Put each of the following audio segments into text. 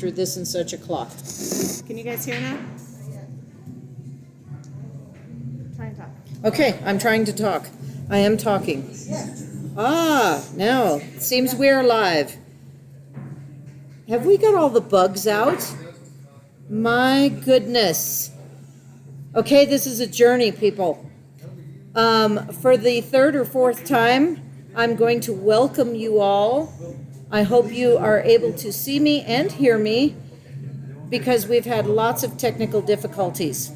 after this and such o'clock. Can you guys hear now? Try and talk. Okay, I'm trying to talk. I am talking. Now, it seems we're live. Have we got all the bugs out? My goodness. Okay, this is a journey, people. For the third or fourth time, I'm going to welcome you all. I hope you are able to see me and hear me because we've had lots of technical difficulties.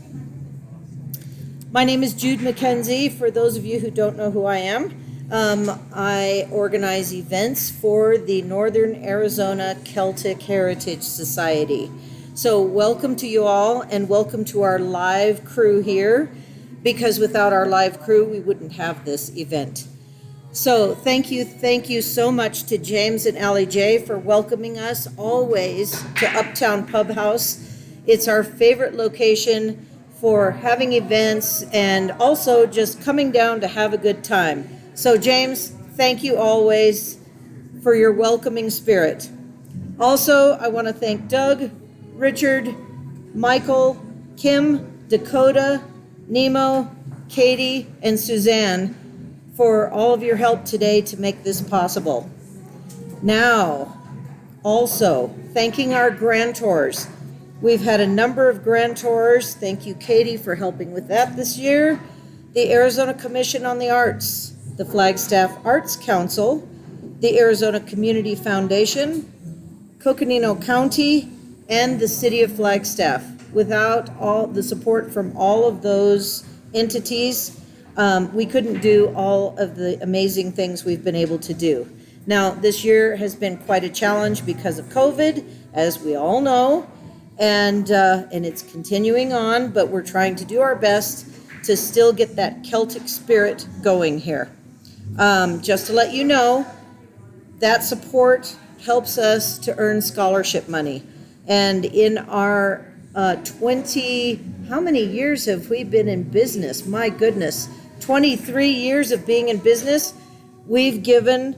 My name is Jude McKenzie. For those of you who don't know who I am, I organize events for the Northern Arizona Celtic Heritage Society. So welcome to you all, and welcome to our live crew here, because without our live crew, we wouldn't have this event. So thank you so much to James and Allie J for welcoming us always to Uptown Pub House. It's our favorite location for having events and also just coming down to have a good time. So James, thank you always for your welcoming spirit. Also, I want to thank Doug, Richard, Michael, Kim, Dakota, Nemo, Katie, and Suzanne for all of your help today to make this possible. Now, also, thanking our grantors. We've had a number of grantors. Thank you, Katie, for helping with that this year. The Arizona Commission on the Arts, the Flagstaff Arts Council, the Arizona Community Foundation, Coconino County, and the City of Flagstaff. Without all the support from all of those entities, we couldn't do all of the amazing things we've been able to do. Now, this year has been quite a challenge because of COVID, as we all know, and it's continuing on, but we're trying to do our best to still get that Celtic spirit going here. Just to let you know, that support helps us to earn scholarship money. And in our 20, how many years have we been in business? My goodness, 23 years of being in business, we've given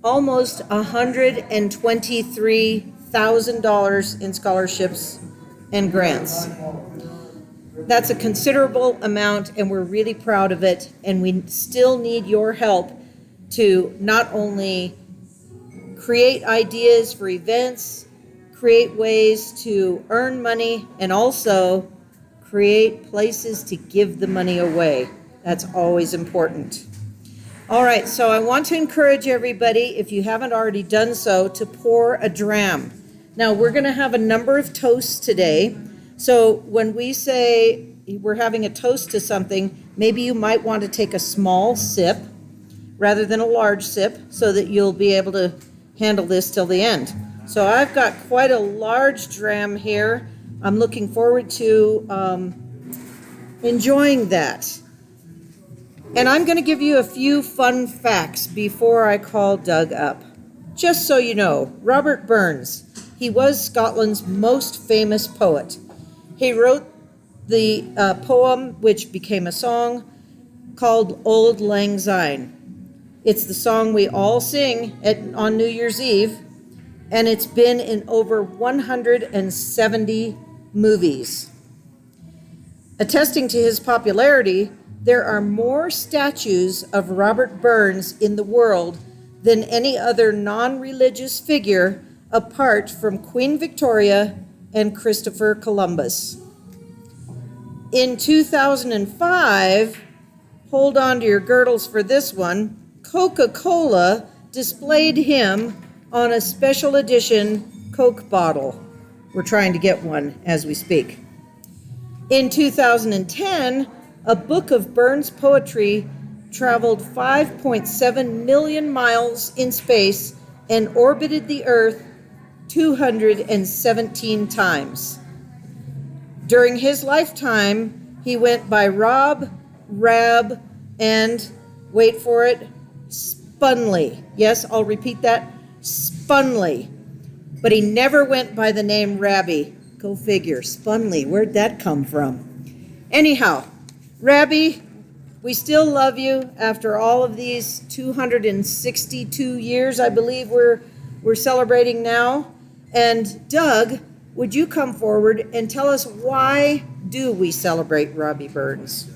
almost $123,000 in scholarships and grants. That's a considerable amount, and we're really proud of it, and we still need your help to not only create ideas for events, create ways to earn money, and also create places to give the money away. That's always important. All right, so I want to encourage everybody, if you haven't already done so, to pour a dram. Now, we're going to have a number of toasts today. So when we say we're having a toast to something, maybe you might want to take a small sip rather than a large sip so that you'll be able to handle this till the end. So I've got quite a large dram here. I'm looking forward to enjoying that. And I'm going to give you a few fun facts before I call Doug up. Just so you know, Robert Burns, he was Scotland's most famous poet. He wrote the poem, which became a song, called Auld Lang Syne. It's the song we all sing on New Year's Eve, and it's been in over 170 movies. Attesting to his popularity, there are more statues of Robert Burns in the world than any other non-religious figure apart from Queen Victoria and Christopher Columbus. In 2005, hold on to your girdles for this one, Coca-Cola displayed him on a special edition Coke bottle. We're trying to get one as we speak. In 2010, a book of Burns poetry traveled 5.7 million miles in space and orbited the Earth 217 times. During his lifetime, he went by Rob, Rab, and, wait for it, Spunley. Yes, I'll repeat that, Spunley. But he never went by the name Rabby. Go figure, Spunley, where'd that come from? Anyhow, Rabby, we still love you after all of these 262 years, I believe we're celebrating now. And Doug, would you come forward and tell us why do we celebrate Robbie Burns?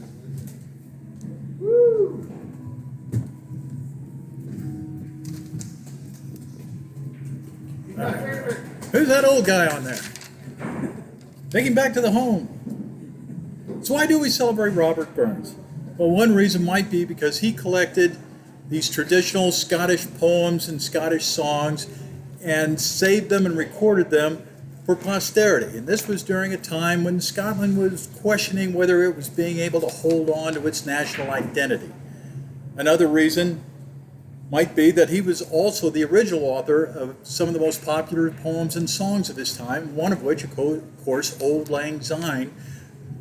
Who's that old guy on there? Take him back to the home. So why do we celebrate Robert Burns? Well, one reason might be because he collected these traditional Scottish poems and Scottish songs and saved them and recorded them for posterity. And this was during a time when Scotland was questioning whether it was being able to hold on to its national identity. Another reason might be that he was also the original author of some of the most popular poems and songs of his time, one of which, of course, Auld Lang Syne,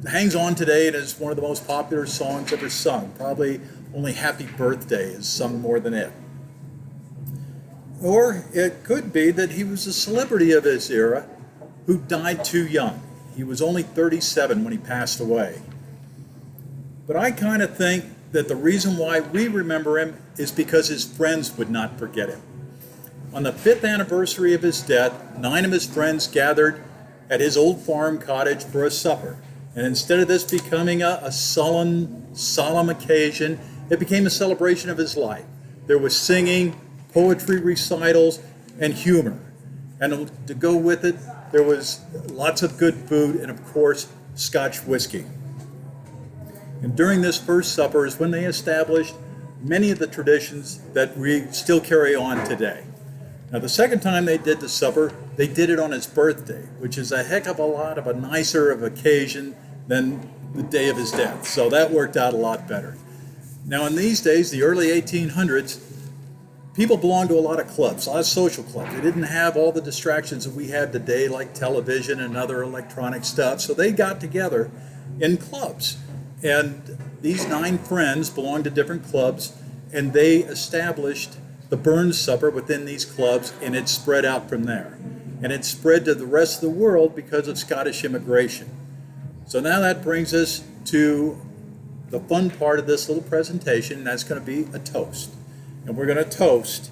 hangs on today and is one of the most popular songs ever sung. Probably only Happy Birthday is sung more than it. Or it could be that he was a celebrity of his era who died too young. He was only 37 when he passed away. But I kind of think that the reason why we remember him is because his friends would not forget him. On the 5th anniversary of his death, 9 of his friends gathered at his old farm cottage for a supper. And instead of this becoming a solemn occasion, it became a celebration of his life. There was singing, poetry recitals, and humor. And to go with it, there was lots of good food and, of course, Scotch whiskey. And during this first supper is when they established many of the traditions that we still carry on today. Now, the second time they did the supper, they did it on his birthday, which is a heck of a lot of a nicer of occasion than the day of his death. So that worked out a lot better. Now, in these days, the early 1800s, people belonged to a lot of clubs, a lot of social clubs. They didn't have all the distractions that we have today, like television and other electronic stuff. So they got together in clubs. And these 9 friends belonged to different clubs, and they established the Burns Supper within these clubs, and it spread out from there. And it spread to the rest of the world because of Scottish immigration. So now that brings us to the fun part of this little presentation, and that's going to be a toast. And we're going to toast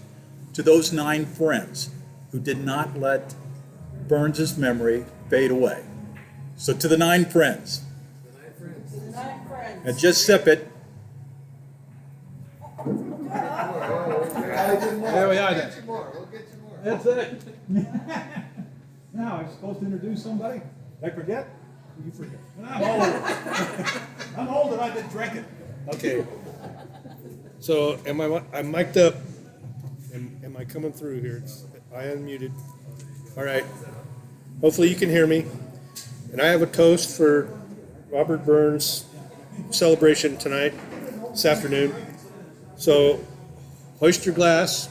to those 9 friends who did not let Burns's memory fade away. So to the 9 friends. And just sip it. There we are then. That's it. Now, I'm supposed to introduce somebody? Did I forget? You forget. I'm old. I'm old and I've been drinking. Okay. So I'm mic'd up. Am I coming through here? I unmuted. All right. Hopefully you can hear me. And I have a toast for Robert Burns' celebration tonight, this afternoon. So hoist your glass.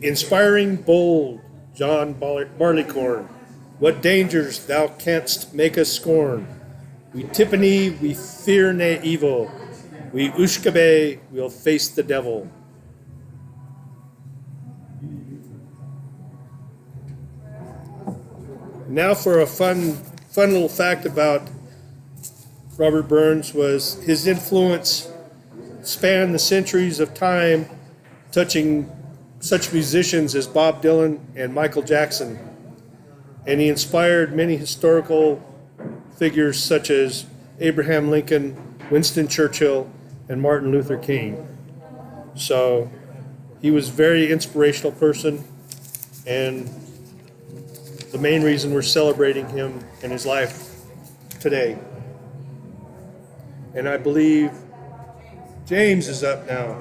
Inspiring bold, John Barleycorn. What dangers thou canst make us scorn. We tippany, we fear nae evil. We Ushkabe, we'll face the devil. Now for a fun little fact about Robert Burns was his influence spanned the centuries of time, touching such musicians as Bob Dylan and Michael Jackson. And he inspired many historical figures such as Abraham Lincoln, Winston Churchill, and Martin Luther King. So he was a very inspirational person, and the main reason we're celebrating him and his life today. And I believe James is up now.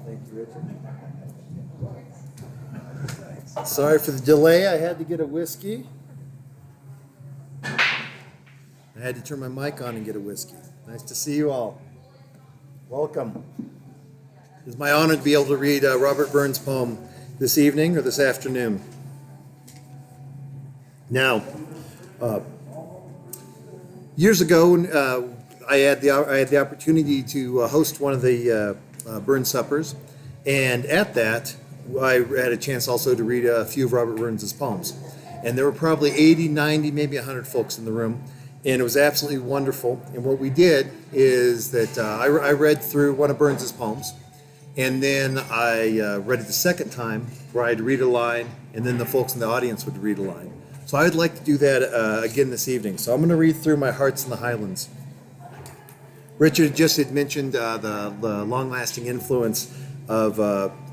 Thank you, Richard. Sorry for the delay. I had to get a whiskey. I had to turn my mic on and get a whiskey. Nice to see you all. Welcome. It's my honor to be able to read Robert Burns' poem this evening or this afternoon. Now, years ago, I had the opportunity to host one of the Burns suppers, and at that, I had a chance also to read a few of Robert Burns' poems. And there were probably 80, 90, maybe 100 folks in the room. And it was absolutely wonderful. And what we did is that I read through one of Burns's poems. And then I read it the second time, where I'd read a line, and then the folks in the audience would read a line. So I'd like to do that again this evening. So I'm going to read through My Heart's in the Highlands. Richard just had mentioned the long-lasting influence of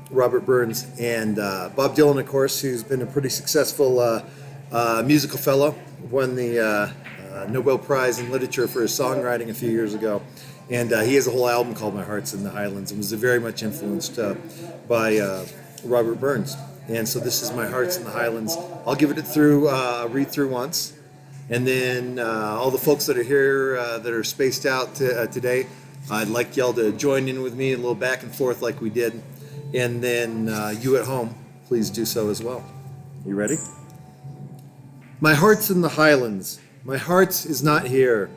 Robert Burns and Bob Dylan, of course, who's been a pretty successful musical fellow, won the Nobel Prize in Literature for his songwriting a few years ago. And he has a whole album called My Heart's in the Highlands and was very much influenced by Robert Burns. And so this is My Heart's in the Highlands. I'll give it through, read through once. And then all the folks that are here that are spaced out today, I'd like y'all to join in with me a little back and forth like we did. And then you at home, please do so as well. You ready? My heart's in the Highlands. My heart is not here.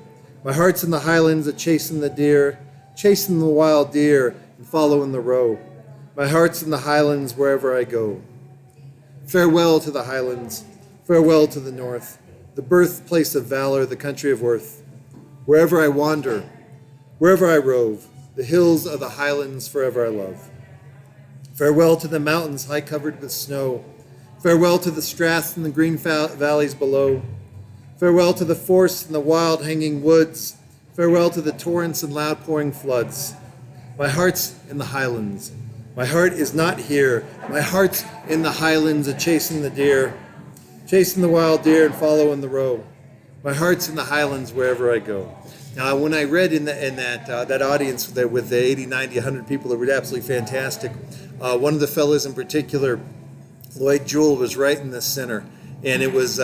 My heart's in the Highlands a-chasing the deer, chasing the wild deer and following the roe. My heart's in the Highlands wherever I go. Farewell to the Highlands, farewell to the North, the birthplace of valor, the country of worth. Wherever I wander, wherever I rove, the hills of the Highlands forever I love. Farewell to the mountains high covered with snow. Farewell to the straths and the green valleys below. Farewell to the forests and the wild hanging woods. Farewell to the torrents and loud pouring floods. My heart's in the Highlands. My heart is not here. My heart's in the Highlands a-chasing the deer, chasing the wild deer and following the roe. My heart's in the Highlands wherever I go. Now, when I read in that audience with the 80, 90, 100 people that were absolutely fantastic, one of the fellows in particular, Lloyd Jewell, was right in the center. And it was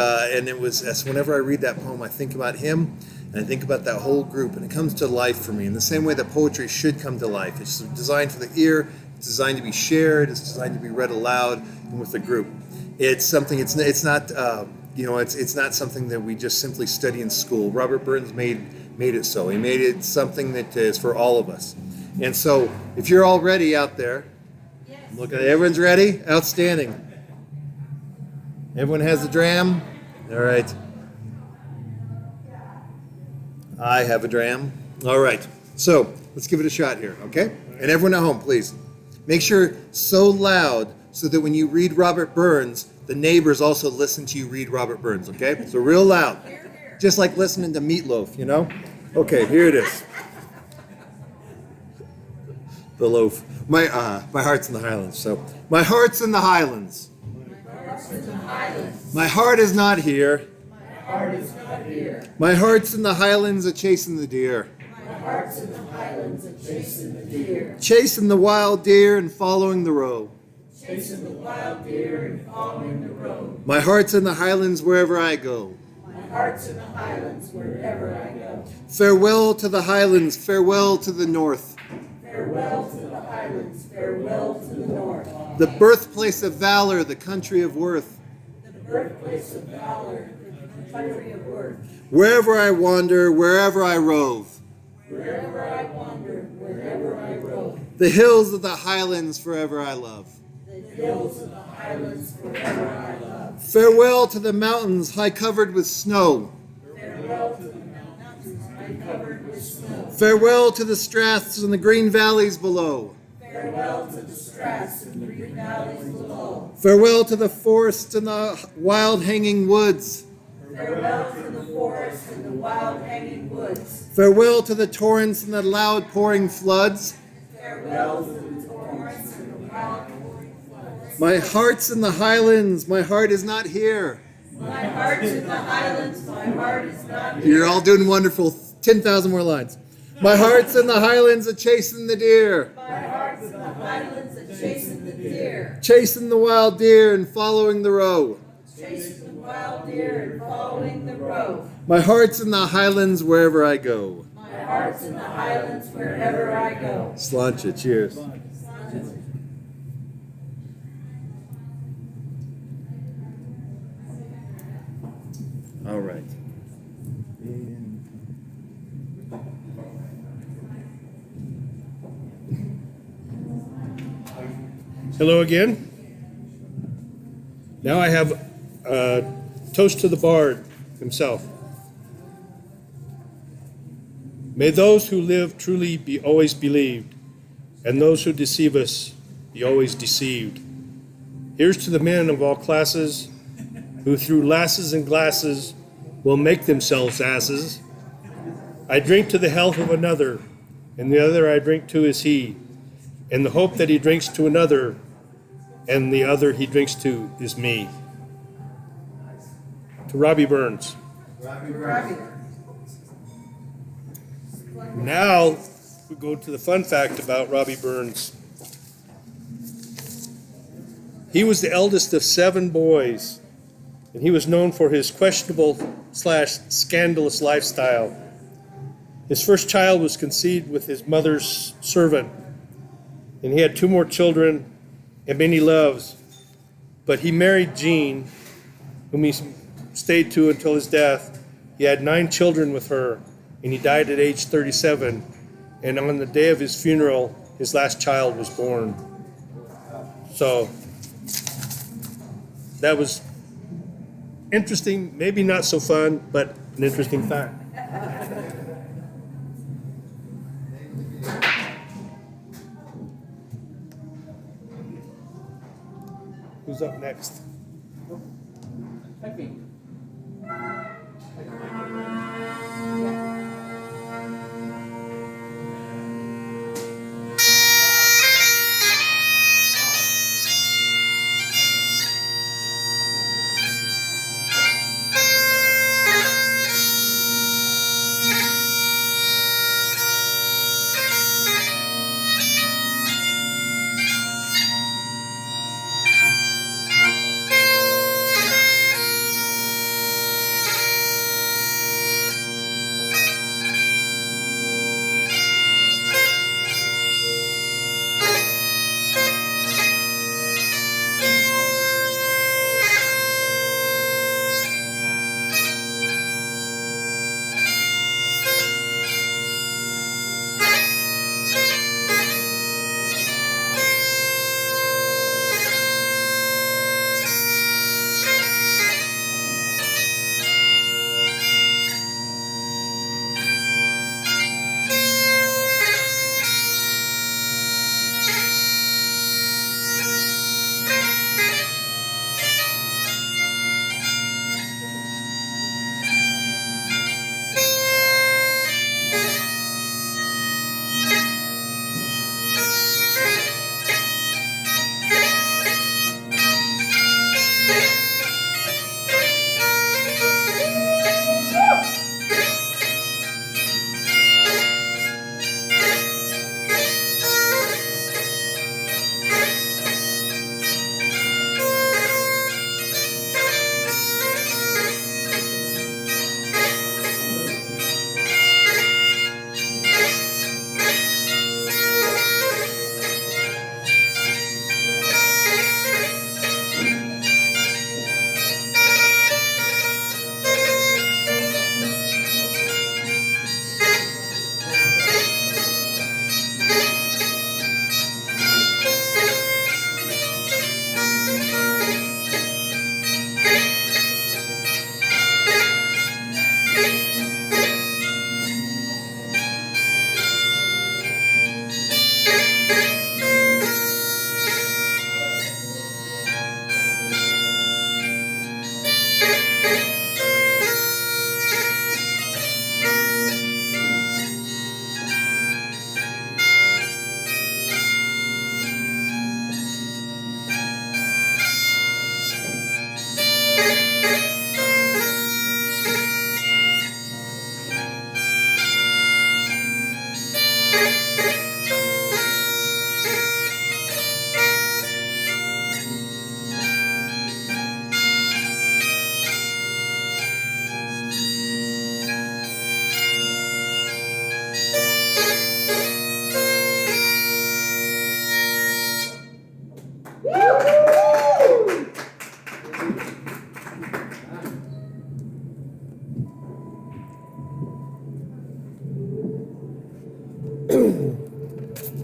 whenever I read that poem, I think about him, and I think about that whole group, and it comes to life for me in the same way that poetry should come to life. It's designed for the ear, it's designed to be shared, it's designed to be read aloud and with the group. It's something. It's not it's not something that we just simply study in school. Robert Burns made it so. He made it something that is for all of us. And so, if you're all ready out there, look at everyone's ready. Outstanding. Everyone has a dram? All right. I have a dram. All right. So let's give it a shot here, okay? And everyone at home, please. Make sure so loud so that when you read Robert Burns, the neighbors also listen to you read Robert Burns, okay? So real loud. Just like listening to Meatloaf, you know? Okay, here it is. The loaf. My heart's in the Highlands. So my heart's in the Highlands. My heart is not here. My heart's in the Highlands a-chasing the deer. Chasing the wild deer and following the roe. My heart's in the Highlands wherever I go. Farewell to the Highlands, farewell to the North. The birthplace of valor, the country of worth. Wherever I wander, wherever I rove. The hills of the Highlands forever I love. Farewell to the mountains high covered with snow. Farewell to the straths and the green valleys below. Farewell to the forests and the wild hanging woods. Farewell to the torrents and the loud pouring floods. My heart's in the Highlands, my heart is not here. My heart's in the Highlands, my heart is not here. You're all doing wonderful. 10,000 more lines. My heart's in the Highlands a-chasing the deer. My heart's in the Highlands a-chasing the deer. Chasing the wild deer and following the roe. Chasing the wild deer and following the roe. My heart's in the Highlands wherever I go. My heart's in the Highlands wherever I go. Sláinte, cheers. All right. Hello again. Now I have toast to the bard himself. May those who live truly be always believed, and those who deceive us be always deceived. Here's to the men of all classes who through lasses and glasses will make themselves asses. I drink to the health of another, and the other I drink to is he, and the hope that he drinks to another, and the other he drinks to is me. To Robbie Burns. Now we go to the fun fact about Robbie Burns. He was the eldest of 7 boys, and he was known for his questionable/scandalous lifestyle. His first child was conceived with his mother's servant, and he had 2 more children and many loves. But he married Jean, whom he stayed to until his death. He had 9 children with her, and he died at age 37. And on the day of his funeral, his last child was born. So that was interesting, maybe not so fun, but an interesting fact. Who's up next?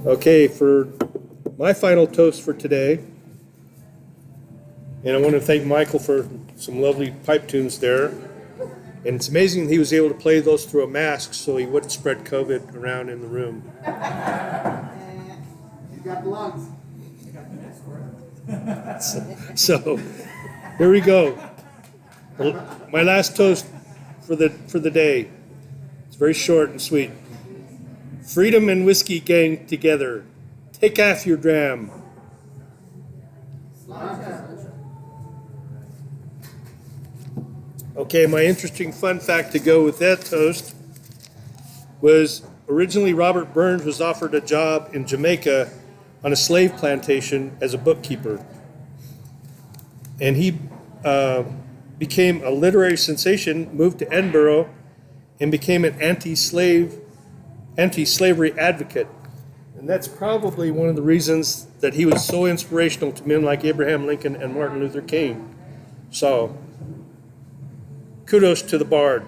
Okay, for my final toast for today, And I want to thank Michael for some lovely pipe tunes there. And it's amazing he was able to play those through a mask so he wouldn't spread COVID around in the room. He's got the lungs. So here we go. My last toast for the day. It's very short and sweet. Freedom and whiskey gang together. Take off your dram. Okay, my interesting fun fact to go with that toast was originally Robert Burns was offered a job in Jamaica on a slave plantation as a bookkeeper. And he became a literary sensation, moved to Edinburgh, and became an anti-slavery advocate. And that's probably one of the reasons that he was so inspirational to men like Abraham Lincoln and Martin Luther King. So, kudos to the Bard.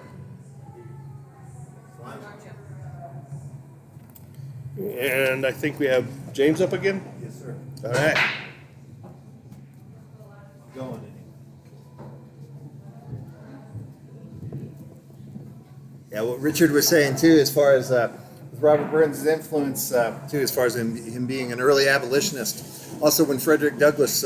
And I think we have James up again? Yes, sir. All right. Going. Yeah, what Richard was saying too, as far as with Robert Burns' influence too, as far as him being an early abolitionist. Also, when Frederick Douglass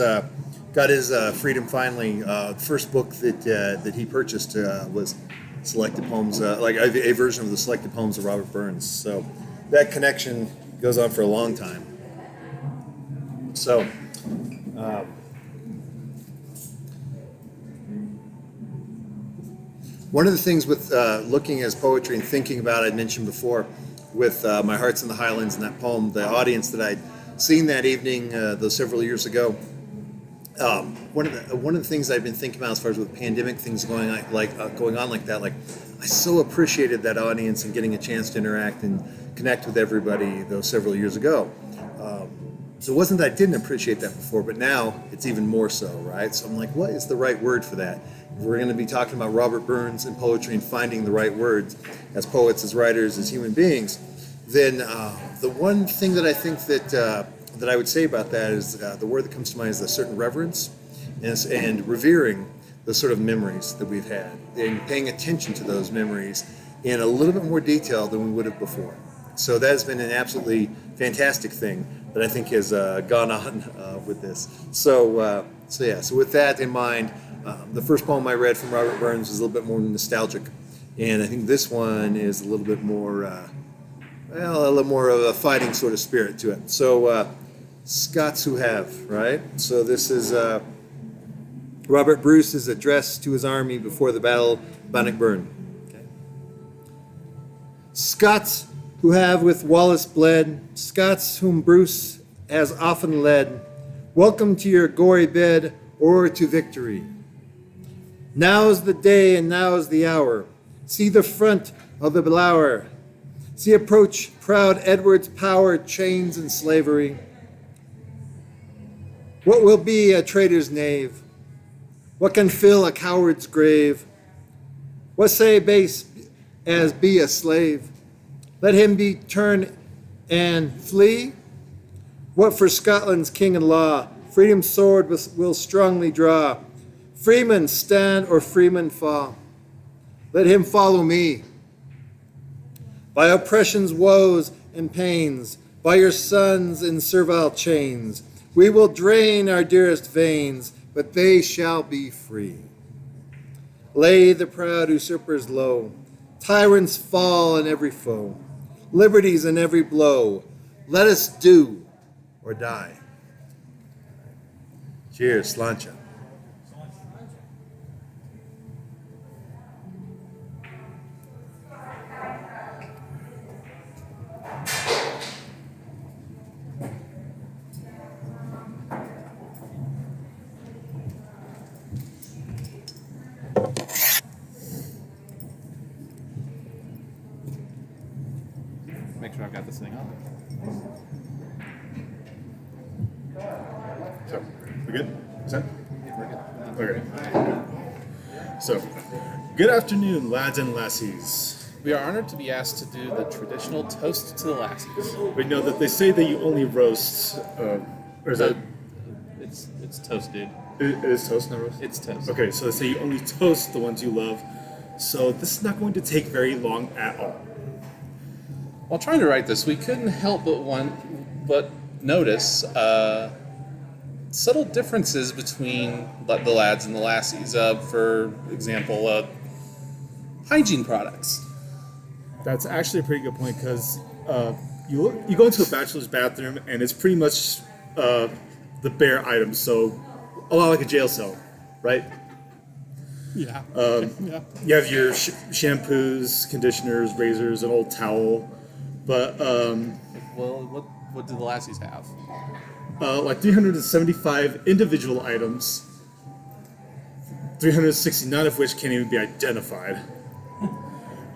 got his freedom finally, the first book that he purchased was selected poems, like a version of the selected poems of Robert Burns. So that connection goes on for a long time. So. One of the things with looking as poetry and thinking about, I'd mentioned before, with My Heart's in the Highlands and that poem, the audience that I'd seen that evening, those several years ago, one of the things I've been thinking about as far as with pandemic things going on like that, like I so appreciated that audience and getting a chance to interact and connect with everybody those several years ago. So it wasn't that I didn't appreciate that before, but now it's even more so, right? So I'm like, what is the right word for that? If we're going to be talking about Robert Burns and poetry and finding the right words as poets, as writers, as human beings, then the one thing that I think that I would say about that is the word that comes to mind is a certain reverence and revering the sort of memories that we've had and paying attention to those memories in a little bit more detail than we would have before. So that has been an absolutely fantastic thing that I think has gone on with this. So with that in mind, the first poem I read from Robert Burns was a little bit more nostalgic, and I think this one is a little bit more, a little more of a fighting sort of spirit to it. So, Scots Who Have, right? So this is Robert Bruce's address to his army before the battle of Bannockburn. Okay. Scots who have with Wallace bled, Scots whom Bruce has often led, welcome to your gory bed or to victory. Now's the day and now's the hour. See the front of the Blower. See approach proud Edward's power, chains and slavery. What will be a traitor's knave? What can fill a coward's grave? What say base as be a slave? Let him be turned and flee? What for Scotland's king and law? Freedom's sword will strongly draw. Freeman stand or freeman fall. Let him follow me. By oppression's woes and pains, by your sons in servile chains, we will drain our dearest veins, but they shall be free. Lay the proud usurpers low. Tyrants fall in every foe. Liberties in every blow. Let us do or die. Cheers, Slancha. Make sure I've got this thing on. So, we good? Set? We're good. Okay. So, good afternoon, lads and lassies. We are honored to be asked to do the traditional toast to the lassies. We know that they say that you only roast, or is that? It's It's toast, dude. It is toast, not roast? It's toast. Okay, so say you only toast the ones you love. So this is not going to take very long at all. While trying to write this, we couldn't help but notice subtle differences between the lads and the lassies. For example, hygiene products. That's actually a pretty good point because you go into a bachelor's bathroom and it's pretty much the bare items. So a lot like a jail cell, right? Yeah. Yeah. You have your shampoos, conditioners, razors, an old towel, but Well, what do the lassies have? like 375 individual items, 369 of which can't even be identified.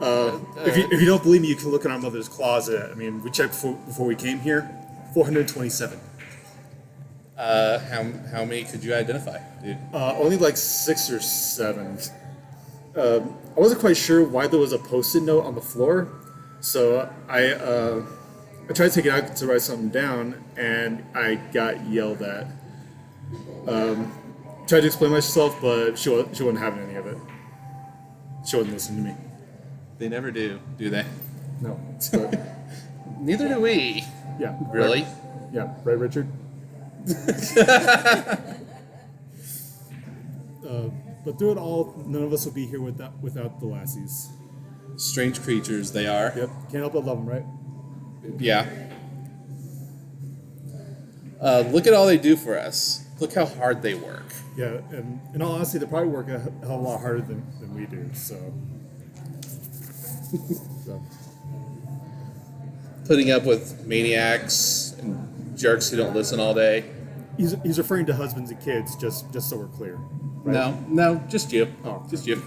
If you don't believe me, you can look in our mother's closet. I mean, we checked before we came here. 427. How many could you identify, dude? Only like 6 or 7. I wasn't quite sure why there was a post-it note on the floor, so I tried to take it out to write something down, and I got yelled at. Tried to explain myself, but she wasn't having any of it. She wasn't listening to me. They never do they? No. But, Neither do we. yeah. Really? Right. Yeah. Right, Richard? But through it all, none of us would be here without the lassies. Strange creatures they are. Yep. Can't help but love them, right? Yeah. Look at all they do for us. Look how hard they work. Yeah, and in all honesty, they probably work a hell of a lot harder than we do, so. Putting up with maniacs and jerks who don't listen all day. He's referring to husbands and kids, just so we're clear. Right? No, just you. Oh. Just you.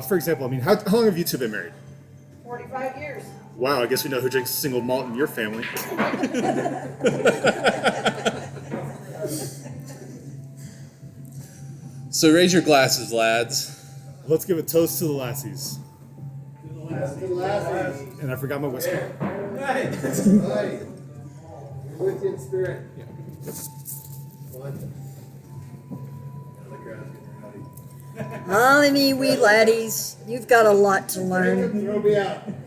For example, how long have you two been married? 45 years. Wow, I guess we know who drinks single malt in your family. So raise your glasses, lads. Let's give a toast to the lassies. And I forgot my whiskey. With you in spirit. Wee laddies, you've got a lot to learn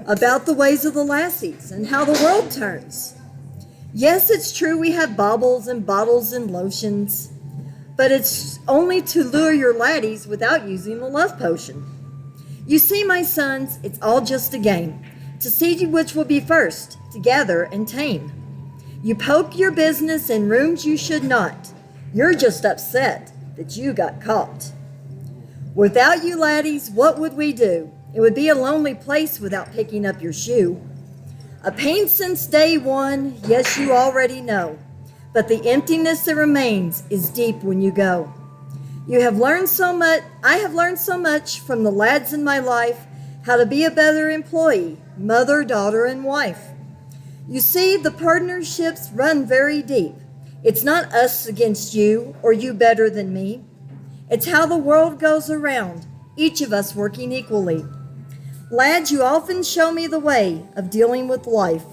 about the ways of the lassies and how the world turns. Yes, it's true we have baubles and bottles and lotions, but it's only to lure your laddies without using the love potion. You see, my sons, it's all just a game, to see which will be first, to gather and tame. You poke your business in rooms you should not. You're just upset that you got caught. Without you laddies, what would we do? It would be a lonely place without picking up your shoe. A pain since day one, yes, you already know. But the emptiness that remains is deep when you go. You have learned so much, I have learned so much from the lads in my life, how to be a better employee, mother, daughter, and wife. You see, the partnerships run very deep. It's not us against you or you better than me. It's how the world goes around, each of us working equally. Lads, you often show me the way of dealing with life,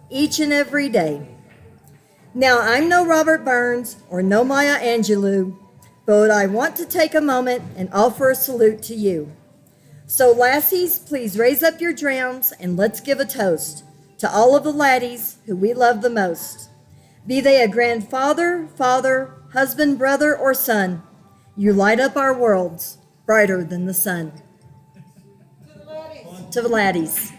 each and every day. Now, I'm no Robert Burns or no Maya Angelou, but I want to take a moment and offer a salute to you. So, lassies, please raise up your drams and let's give a toast to all of the laddies who we love the most. Be they a grandfather, father, husband, brother, or son, you light up our worlds brighter than the sun. To the laddies.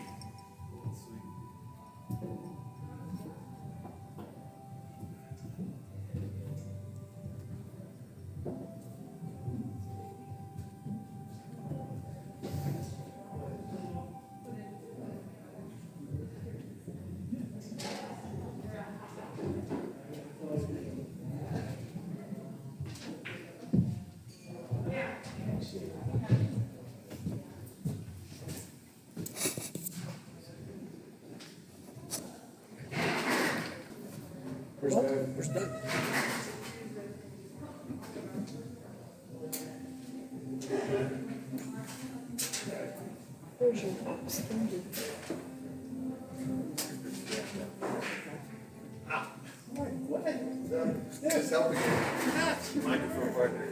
Microphone partner.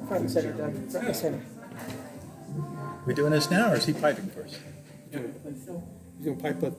Front and center, Doug. Front and center. We doing this now, or is he piping first? He's gonna pipe up.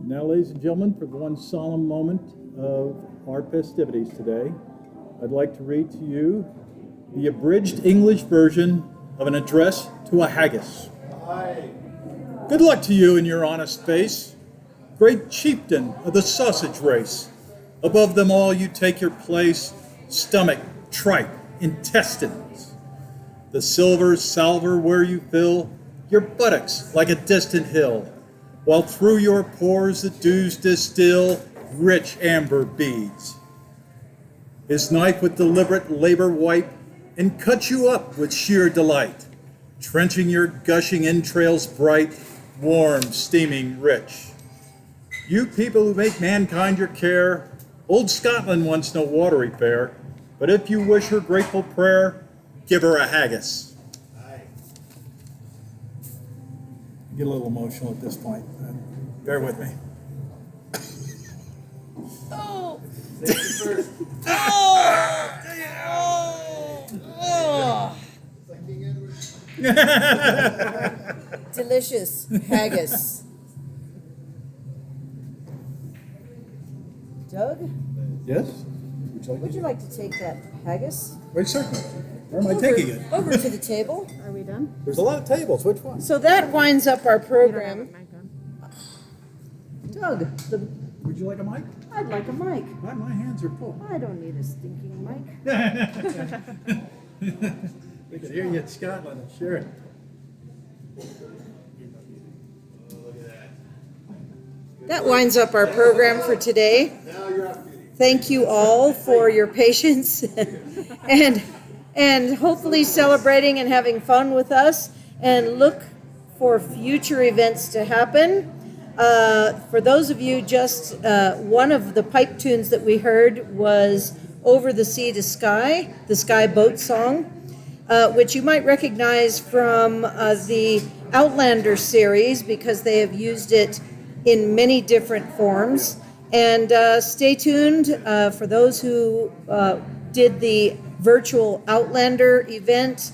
Now, ladies and gentlemen, for the one solemn moment of our festivities today, I'd like to read to you the abridged English version of an address to a haggis. Good luck to you in your honest face, great chieftain of the sausage race. Above them all you take your place, stomach, tripe, intestines. The silver salver where you fill your buttocks like a distant hill, while through your pores the dews distill rich amber beads. His knife with deliberate labor wipe and cut you up with sheer delight, trenching your gushing entrails bright, warm, steaming, rich. You people who make mankind your care, old Scotland wants no watery fare, but if you wish her grateful prayer, give her a haggis. I get a little emotional at this point. Bear with me. Oh! Delicious haggis. Doug, Yes? would you like to take that haggis Wait, certainly. Where am I taking it? over to the table? Are we done? There's a lot of tables. Which one? So that winds up our You don't have program. a mic on. Doug, Would you like a mic? I'd like a mic. My hands are full. I don't need a stinking mic. We could hear you in Scotland, I'm sure. That winds up our program for today. Thank you all for your patience and hopefully celebrating and having fun with us, and look for future events to happen. For those of you, just one of the pipe tunes that we heard was Over the Sea to Sky, the Sky Boat Song, which you might recognize from the Outlander series because they have used it in many different forms. And stay tuned for those who did the virtual Outlander event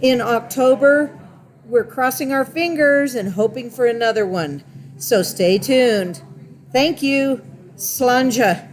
in October. We're crossing our fingers and hoping for another one. So stay tuned. Thank you. Slanja.